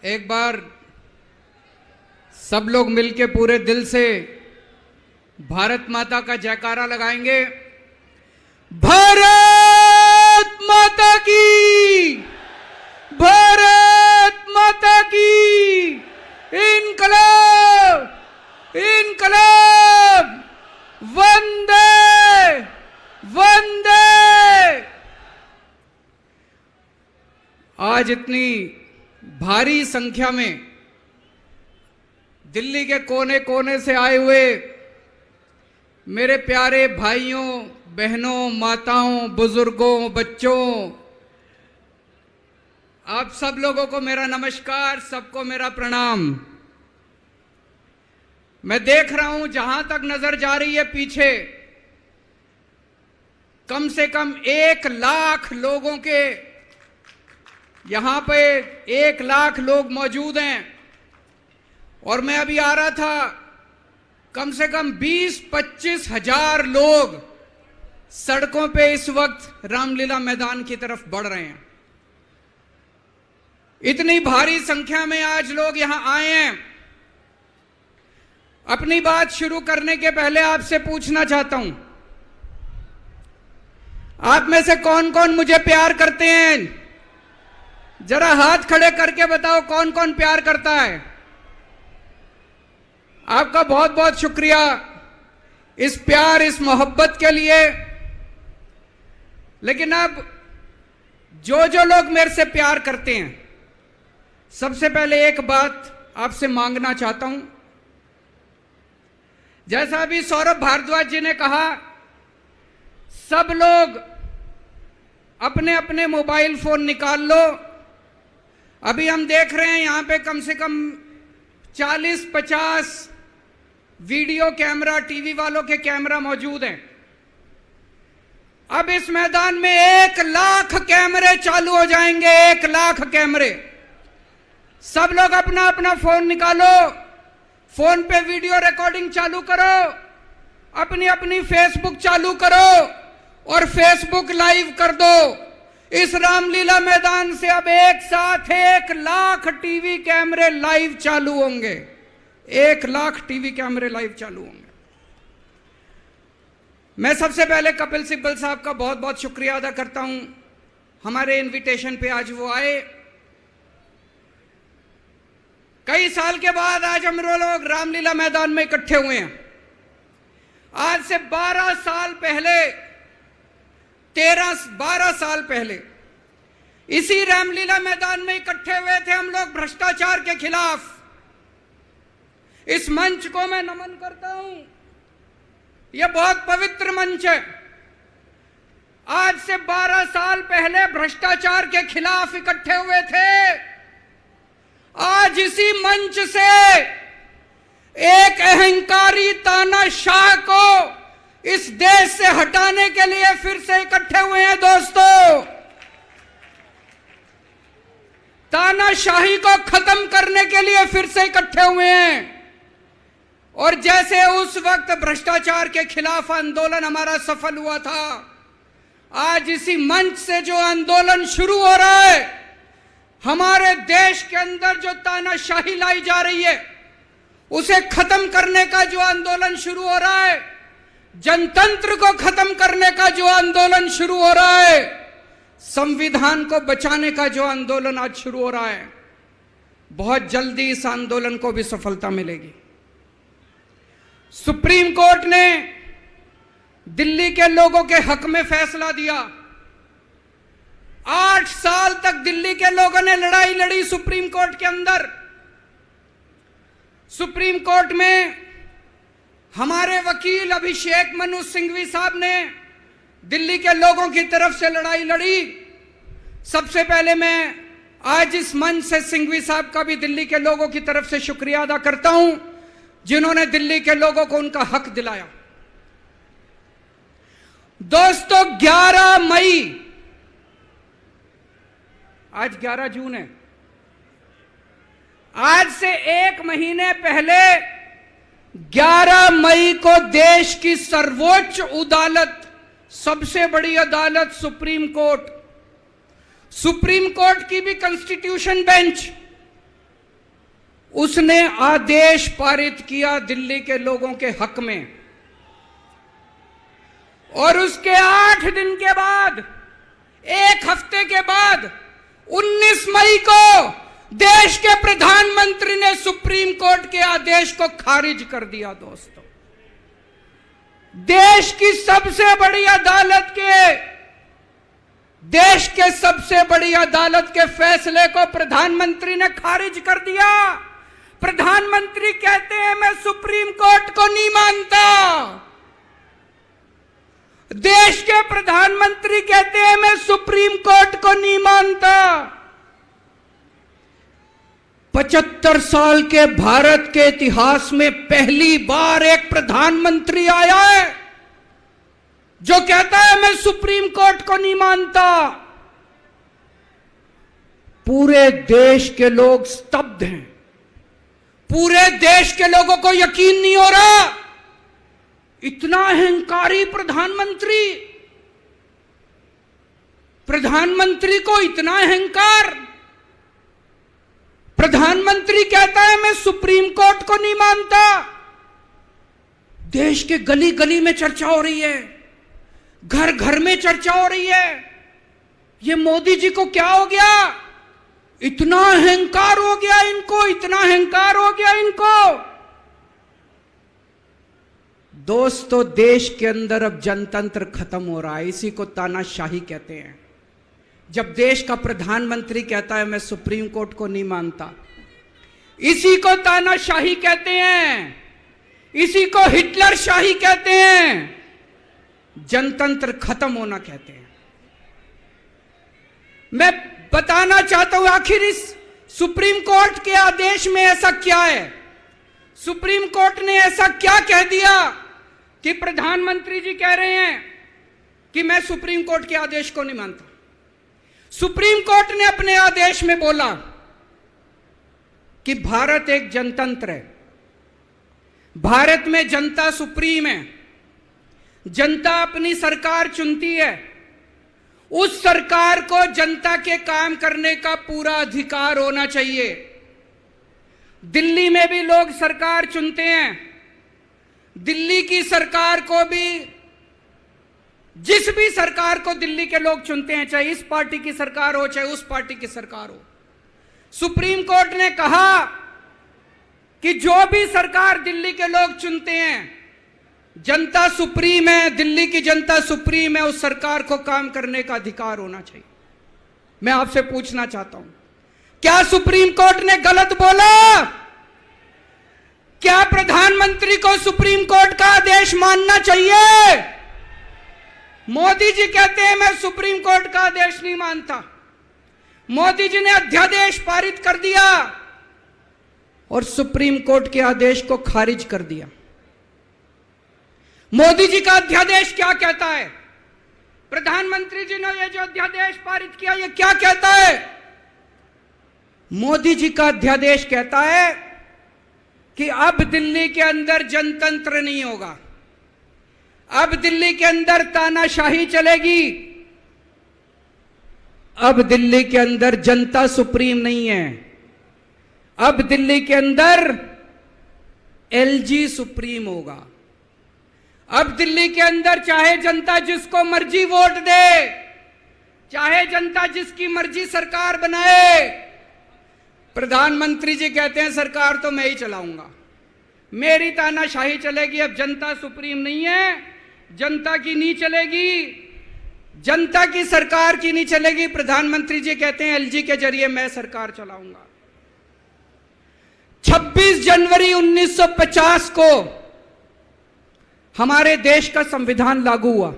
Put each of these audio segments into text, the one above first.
एक बार सब लोग मिलके पूरे दिल से भारत माता का जयकारा लगाएंगे। भारत माता की, भारत माता की, इनकलाब, इनकलाब, वंदे वंदे। आज इतनी भारी संख्या में दिल्ली के कोने कोने से आए हुए मेरे प्यारे भाइयों, बहनों, माताओं, बुजुर्गों, बच्चों, आप सब लोगों को मेरा नमस्कार, सबको मेरा प्रणाम। मैं देख रहा हूं जहां तक नजर जा रही है पीछे कम से कम 1 लाख लोगों के, यहां पे 1 लाख लोग मौजूद हैं। और मैं अभी आ रहा था, कम से कम 20-25 हजार लोग सड़कों पे इस वक्त रामलीला मैदान की तरफ बढ़ रहे हैं। इतनी भारी संख्या में आज लोग यहां आए हैं। अपनी बात शुरू करने के पहले आपसे पूछना चाहता हूं, आप में से कौन कौन मुझे प्यार करते हैं? जरा हाथ खड़े करके बताओ कौन कौन प्यार करता है। आपका बहुत बहुत शुक्रिया इस प्यार, इस मोहब्बत के लिए। लेकिन अब जो लोग मेरे से प्यार करते हैं, सबसे पहले एक बात आपसे मांगना चाहता हूं। जैसा अभी सौरभ भारद्वाज जी ने कहा, सब लोग अपने अपने मोबाइल फोन निकाल लो। अभी हम देख रहे हैं यहां पे कम से कम 40-50 वीडियो कैमरा, टीवी वालों के कैमरा मौजूद हैं। अब इस मैदान में 1 लाख कैमरे चालू हो जाएंगे, 1 लाख कैमरे। सब लोग अपना अपना फोन निकालो, फोन पे वीडियो रिकॉर्डिंग चालू करो, अपनी अपनी फेसबुक चालू करो और फेसबुक लाइव कर दो। इस रामलीला मैदान से अब एक साथ 1 लाख टीवी कैमरे लाइव चालू होंगे, 1 लाख टीवी कैमरे लाइव चालू होंगे। मैं सबसे पहले कपिल सिब्बल साहब का बहुत बहुत शुक्रिया अदा करता हूं, हमारे इनविटेशन पे आज वो आए। कई साल के बाद आज हम लोग रामलीला मैदान में इकट्ठे हुए हैं। आज से 12 साल पहले, 12 साल पहले इसी रामलीला मैदान में इकट्ठे हुए थे हम लोग भ्रष्टाचार के खिलाफ। इस मंच को मैं नमन करता हूं, यह बहुत पवित्र मंच है। आज से 12 साल पहले भ्रष्टाचार के खिलाफ इकट्ठे हुए थे। आज इसी मंच से एक अहंकारी तानाशाह को इस देश से हटाने के लिए फिर से इकट्ठे हुए हैं। दोस्तों, तानाशाही को खत्म करने के लिए फिर से इकट्ठे हुए हैं। और जैसे उस वक्त भ्रष्टाचार के खिलाफ आंदोलन हमारा सफल हुआ था, आज इसी मंच से जो आंदोलन शुरू हो रहा है, हमारे देश के अंदर जो तानाशाही लाई जा रही है उसे खत्म करने का जो आंदोलन शुरू हो रहा है, जनतंत्र को खत्म करने का जो आंदोलन शुरू हो रहा है, संविधान को बचाने का जो आंदोलन आज शुरू हो रहा है, बहुत जल्दी इस आंदोलन को भी सफलता मिलेगी। सुप्रीम कोर्ट ने दिल्ली के लोगों के हक में फैसला दिया। 8 साल तक दिल्ली के लोगों ने लड़ाई लड़ी सुप्रीम कोर्ट के अंदर। सुप्रीम कोर्ट में हमारे वकील अभिषेक मनु सिंघवी साहब ने दिल्ली के लोगों की तरफ से लड़ाई लड़ी। सबसे पहले मैं आज इस मंच से सिंघवी साहब का भी दिल्ली के लोगों की तरफ से शुक्रिया अदा करता हूं, जिन्होंने दिल्ली के लोगों को उनका हक दिलाया। दोस्तों, 11 मई, आज 11 जून है, आज से 1 महीने पहले 11 मई को देश की सर्वोच्च अदालत, सबसे बड़ी अदालत सुप्रीम कोर्ट की भी कॉन्स्टिट्यूशन बेंच उसने आदेश पारित किया दिल्ली के लोगों के हक में, और उसके 8 दिन के बाद, 1 हफ्ते के बाद 19 मई को देश के प्रधानमंत्री ने सुप्रीम कोर्ट के आदेश को खारिज कर दिया। दोस्तों, देश की सबसे बड़ी अदालत के फैसले को प्रधानमंत्री ने खारिज कर दिया। प्रधानमंत्री कहते हैं मैं सुप्रीम कोर्ट को नहीं मानता। देश के प्रधानमंत्री कहते हैं मैं सुप्रीम कोर्ट को नहीं मानता। 75 साल के भारत के इतिहास में पहली बार एक प्रधानमंत्री आया है जो कहता है मैं सुप्रीम कोर्ट को नहीं मानता। पूरे देश के लोग स्तब्ध हैं। पूरे देश के लोगों को यकीन नहीं हो रहा, इतना अहंकारी प्रधानमंत्री को इतना अहंकार। प्रधानमंत्री कहता है मैं सुप्रीम कोर्ट को नहीं मानता। देश के गली गली में चर्चा हो रही है, घर घर में चर्चा हो रही है, ये मोदी जी को क्या हो गया, इतना अहंकार हो गया इनको, इतना अहंकार हो गया इनको। दोस्तों, देश के अंदर अब जनतंत्र खत्म हो रहा है। इसी को तानाशाही कहते हैं। जब देश का प्रधानमंत्री कहता है मैं सुप्रीम कोर्ट को नहीं मानता, इसी को तानाशाही कहते हैं, इसी को हिटलर शाही कहते हैं, जनतंत्र खत्म होना कहते हैं। मैं बताना चाहता हूं आखिर इस सुप्रीम कोर्ट के आदेश में ऐसा क्या है। सुप्रीम कोर्ट ने ऐसा क्या कह दिया कि प्रधानमंत्री जी कह रहे हैं कि मैं सुप्रीम कोर्ट के आदेश को नहीं मानता। सुप्रीम कोर्ट ने अपने आदेश में बोला कि भारत एक जनतंत्र है, भारत में जनता सुप्रीम है, जनता अपनी सरकार चुनती है, उस सरकार को जनता के काम करने का पूरा अधिकार होना चाहिए। दिल्ली में भी लोग सरकार चुनते हैं, दिल्ली की सरकार को भी, जिस भी सरकार को दिल्ली के लोग चुनते हैं, चाहे इस पार्टी की सरकार हो चाहे उस पार्टी की सरकार हो, सुप्रीम कोर्ट ने कहा कि जो भी सरकार दिल्ली के लोग चुनते हैं, जनता सुप्रीम है, दिल्ली की जनता सुप्रीम है, उस सरकार को काम करने का अधिकार होना चाहिए। मैं आपसे पूछना चाहता हूं, क्या सुप्रीम कोर्ट ने गलत बोला? क्या प्रधानमंत्री को सुप्रीम कोर्ट का आदेश मानना चाहिए? मोदी जी कहते हैं मैं सुप्रीम कोर्ट का आदेश नहीं मानता। मोदी जी ने अध्यादेश पारित कर दिया और सुप्रीम कोर्ट के आदेश को खारिज कर दिया। मोदी जी का अध्यादेश क्या कहता है? प्रधानमंत्री जी ने यह जो अध्यादेश पारित किया, यह क्या कहता है? मोदी जी का अध्यादेश कहता है कि अब दिल्ली के अंदर जनतंत्र नहीं होगा, अब दिल्ली के अंदर तानाशाही चलेगी, अब दिल्ली के अंदर जनता सुप्रीम नहीं है, अब दिल्ली के अंदर एलजी सुप्रीम होगा। अब दिल्ली के अंदर चाहे जनता जिसको मर्जी वोट दे, चाहे जनता जिसकी मर्जी सरकार बनाए, प्रधानमंत्री जी कहते हैं सरकार तो मैं ही चलाऊंगा, मेरी तानाशाही चलेगी, अब जनता सुप्रीम नहीं है, जनता की नहीं चलेगी, जनता की सरकार की नहीं चलेगी। प्रधानमंत्री जी कहते हैं एलजी के जरिए मैं सरकार चलाऊंगा। 26 जनवरी 1950 को हमारे देश का संविधान लागू हुआ।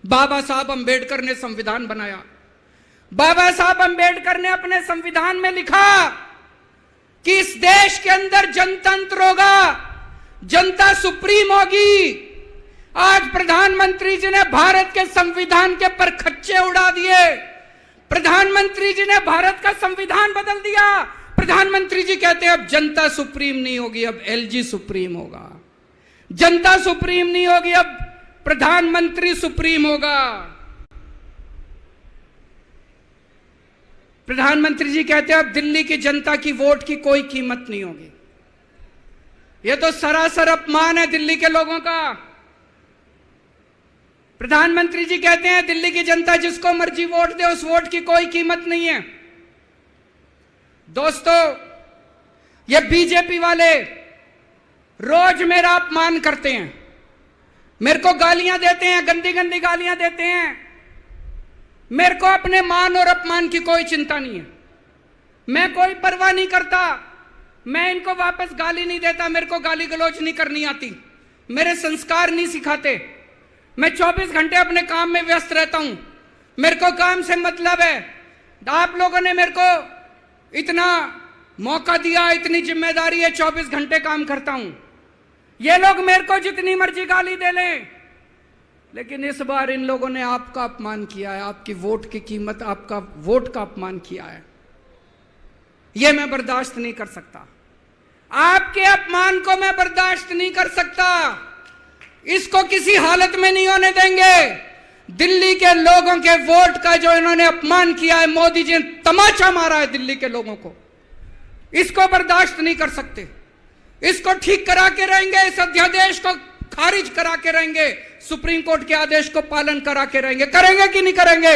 बाबा साहब अंबेडकर ने संविधान बनाया। बाबा साहब अंबेडकर ने अपने संविधान में लिखा कि इस देश के अंदर जनतंत्र होगा, जनता सुप्रीम होगी। आज प्रधानमंत्री जी ने भारत के संविधान के परखच्चे उड़ा दिए। प्रधानमंत्री जी ने भारत का संविधान बदल दिया। प्रधानमंत्री जी कहते हैं अब जनता सुप्रीम नहीं होगी, अब एलजी सुप्रीम होगा। जनता सुप्रीम नहीं होगी, अब प्रधानमंत्री सुप्रीम होगा। प्रधानमंत्री जी कहते हैं अब दिल्ली की जनता की वोट की कोई कीमत नहीं होगी। यह तो सरासर अपमान है दिल्ली के लोगों का। प्रधानमंत्री जी कहते हैं दिल्ली की जनता जिसको मर्जी वोट दे, उस वोट की कोई कीमत नहीं है। दोस्तों, ये बीजेपी वाले रोज मेरा अपमान करते हैं, मेरे को गालियां देते हैं, गंदी गंदी गालियां देते हैं। मेरे को अपने मान और अपमान की कोई चिंता नहीं है, मैं कोई परवाह नहीं करता। मैं इनको वापस गाली नहीं देता, मेरे को गाली गलौज नहीं करनी आती, मेरे संस्कार नहीं सिखाते। मैं 24 घंटे अपने काम में व्यस्त रहता हूं, मेरे को काम से मतलब है। आप लोगों ने मेरे को इतना मौका दिया, इतनी जिम्मेदारी है, 24 घंटे काम करता हूं। ये लोग मेरे को जितनी मर्जी गाली दे लें, लेकिन इस बार इन लोगों ने आपका अपमान किया है, आपकी वोट की कीमत, आपका वोट का अपमान किया है। यह मैं बर्दाश्त नहीं कर सकता, आपके अपमान को मैं बर्दाश्त नहीं कर सकता। इसको किसी हालत में नहीं होने देंगे। दिल्ली के लोगों के वोट का जो इन्होंने अपमान किया है, मोदी जी ने तमाचा मारा है दिल्ली के लोगों को, इसको बर्दाश्त नहीं कर सकते। इसको ठीक करा के रहेंगे, इस अध्यादेश को खारिज करा के रहेंगे, सुप्रीम कोर्ट के आदेश को पालन करा के रहेंगे। करेंगे कि नहीं करेंगे?